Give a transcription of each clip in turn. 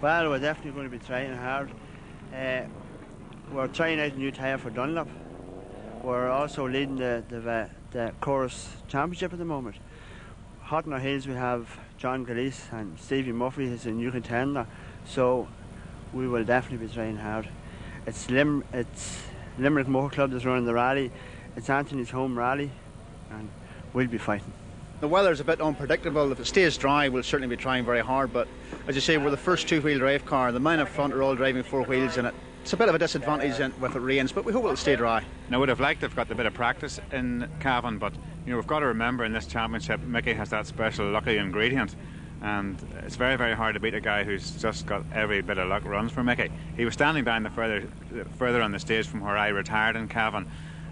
Well, we're definitely going to be trying hard. We're trying out a new tyre for Dunlop. We're also leading the Chorus Championship at the moment. Hot on our heels we have John Gillies and Stevie Murphy is a new contender, so we will definitely be trying hard. It's Limerick Motor Club that's running the rally. It's Anthony's home rally, and we'll be fighting. The weather's a bit unpredictable. If it stays dry, we'll certainly be trying very hard, but as you say, we're the first two-wheel drive car. The men up front are all driving four wheels, and it's a bit of a disadvantage if it rains, but we hope it'll stay dry. Now, I would have liked to have got a bit of practice in Cavan, but we've got to remember in this championship, Mickey has that special lucky ingredient, and it's very, very hard to beat a guy who's just got every bit of luck runs for Mickey. He was standing down further on the stage from where I retired in Cavan,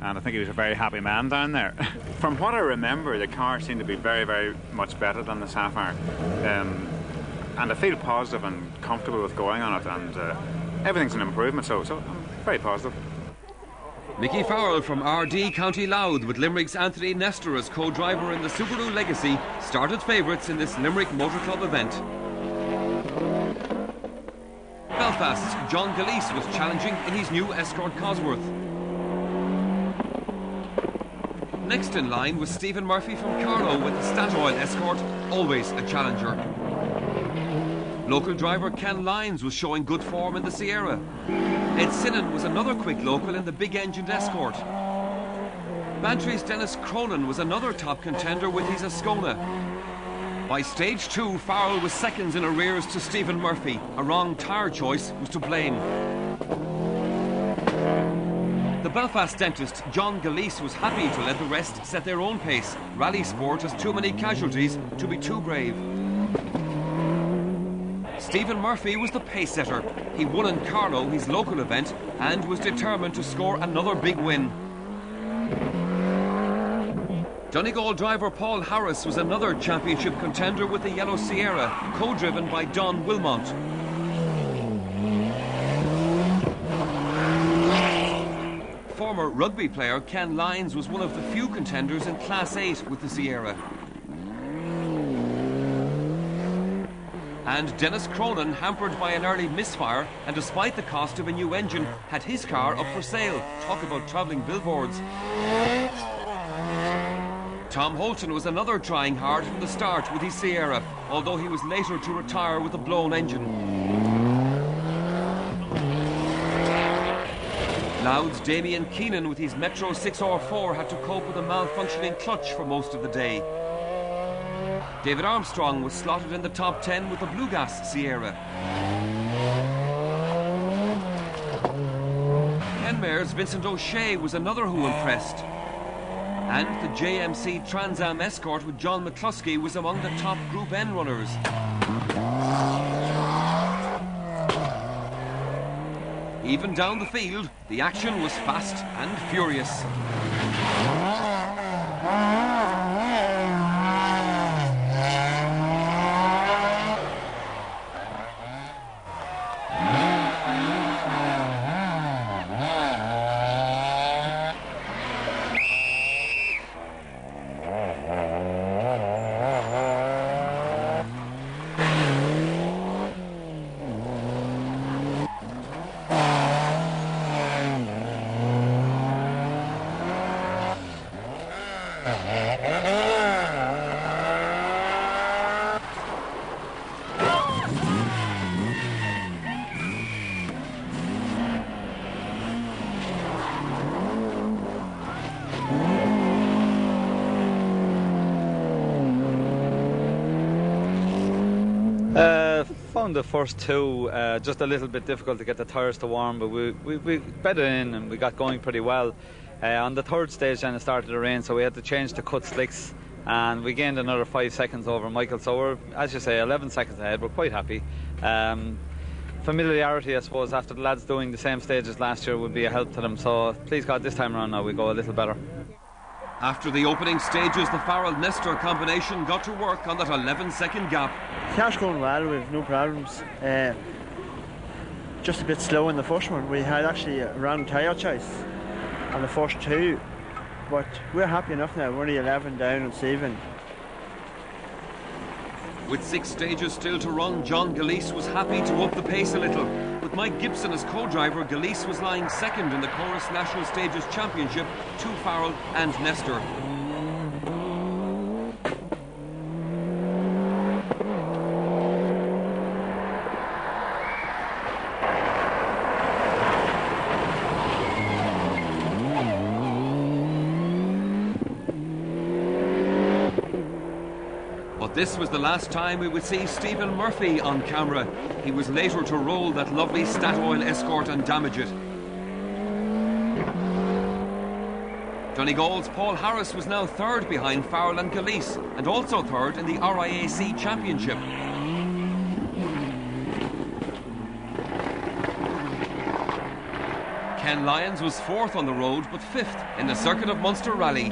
and I think he was a very happy man down there. From what I remember, the car seemed to be very, very much better than the Sapphire, and I feel positive and comfortable with going on it, and everything's an improvement, so I'm very positive. Mickey Farrell from RD County Louth with Limerick's Anthony Nestor as co-driver in the Subaru Legacy started favourites in this Limerick Motor Club event. Belfast's John Gillies was challenging in his new Escort Cosworth. Next in line was Stephen Murphy from Carlow with the Statoil Escort, always a challenger. Local driver Ken Lyons was showing good form in the Sierra. Ed Sinan was another quick local in the big-engined Escort. Bantry's Dennis Cronin was another top contender with his Ascona. By stage 2, Farrell was seconds in arrears to Stephen Murphy. A wrong tyre choice was to blame. The Belfast dentist John Gillies was happy to let the rest set their own pace. Rally sport has too many casualties to be too brave. Stephen Murphy was the pace setter. He won in Carlow, his local event, and was determined to score another big win. Donegal driver Paul Harris was another championship contender with the Yellow Sierra, co-driven by Don Wilmot. Former rugby player Ken Lyons was one of the few contenders in Class 8 with the Sierra. And Dennis Cronin, hampered by an early misfire and despite the cost of a new engine, had his car up for sale. Talk about travelling billboards. Tom Holton was another trying hard from the start with his Sierra, although he was later to retire with a blown engine. Louth's Damien Keenan with his Metro 6R4 had to cope with a malfunctioning clutch for most of the day. David Armstrong was slotted in the top 10 with the Blue Gas Sierra. Kenmare's Vincent O'Shea was another who impressed. And the JMC Trans Am Escort with John McCluskey was among the top Group N runners. Even down the field, the action was fast and furious. Found the first two just a little bit difficult to get the tyres to warm, but we bedded in and we got going pretty well. On the third stage then it started to rain, so we had to change to cut slicks, and we gained another 5 seconds over Michael, so we're, as you say, 11 seconds ahead. We're quite happy. Familiarity, I suppose, after the lads doing the same stages last year would be a help to them, so please God this time around now we go a little better. After the opening stages, the Farrell-Nestor combination got to work on that 11-second gap. Car's going well, we've no problems. Just a bit slow in the first one. We had actually a wrong tyre choice on the first two, but we're happy enough now. We're only 11 down on Stephen. With 6 stages still to run, John Gilleese was happy to up the pace a little. With Mike Gibson as co-driver, Gilleese was lying second in the Chorus National Stages Championship to Farrell and Nestor. This was the last time we would see Stephen Murphy on camera. He was later to roll that lovely Statoil Escort and damage it. Donegal's Paul Harris was now third behind Farrell and Gilleese, and also third in the RIAC Championship. Ken Lyons was fourth on the road, but fifth in the Circuit of Munster Rally.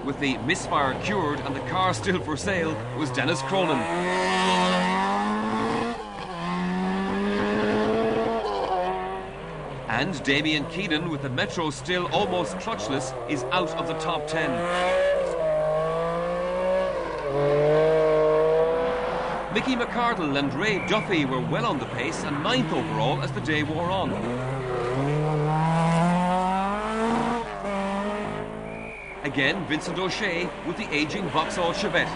With the misfire cured and the car still for sale, was Dennis Cronin. And Damien Keenan, with the Metro still almost clutchless, is out of the top 10. Mickey McCardle and Ray Duffy were well on the pace and 9th overall as the day wore on. Again, Vincent O'Shea with the ageing Vauxhall Chevette.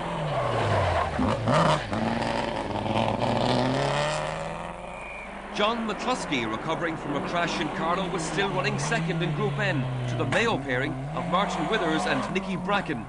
John McCluskey, recovering from a crash in Carlow, was still running second in Group N to the Mayo pairing of Martin Withers and Nicky Bracken.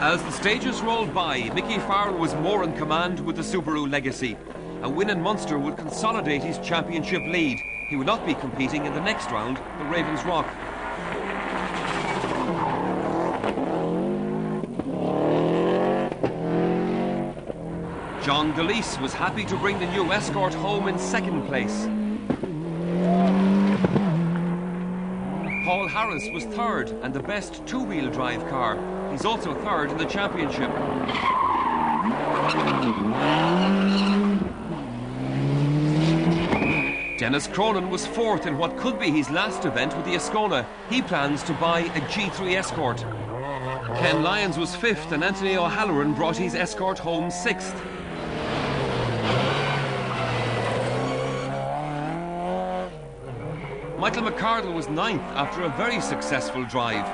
As the stages rolled by, Mickey Farrell was more in command with the Subaru Legacy. A win in Munster would consolidate his championship lead. He would not be competing in the next round, the Ravens Rock. John Gilleese was happy to bring the new Escort home in second place. Paul Harris was third and the best two-wheel drive car. He's also third in the championship. Dennis Cronin was fourth in what could be his last event with the Ascona. He plans to buy a G3 Escort. Ken Lyons was fifth and Anthony O'Halloran brought his Escort home sixth. Michael McCardle was ninth after a very successful drive.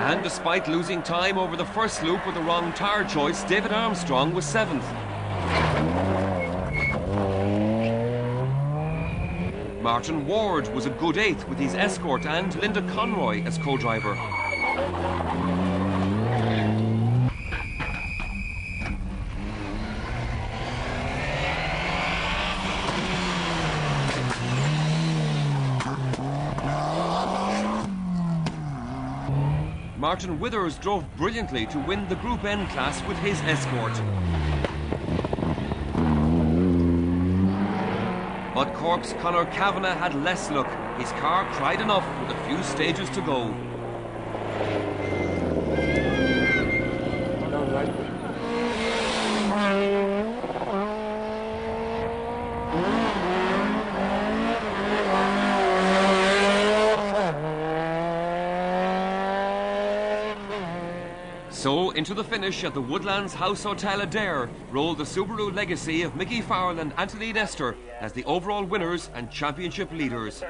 And despite losing time over the first loop with the wrong tyre choice, David Armstrong was seventh. Martin Ward was a good eighth with his Escort and Linda Conroy as co-driver. Martin Withers drove brilliantly to win the Group N class with his Escort. But Cork's Conor Kavanagh had less luck. His car cried enough with a few stages to go. So, into the finish at the Woodlands House Hotel Adair rolled the Subaru Legacy of Mickey Farrell and Anthony Nestor as the overall winners and championship leaders.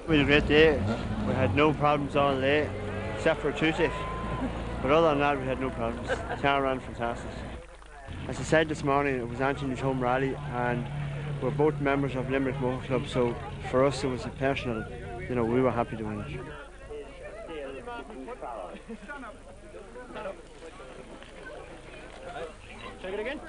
We had a great day. We had no problems all day, except for Tuesday. But other than that, we had no problems. The car ran fantastic. As I said this morning, it was Anthony's home rally, and we're both members of Limerick Motor Club, so for us it was a personal, we were happy to win it. Check it again.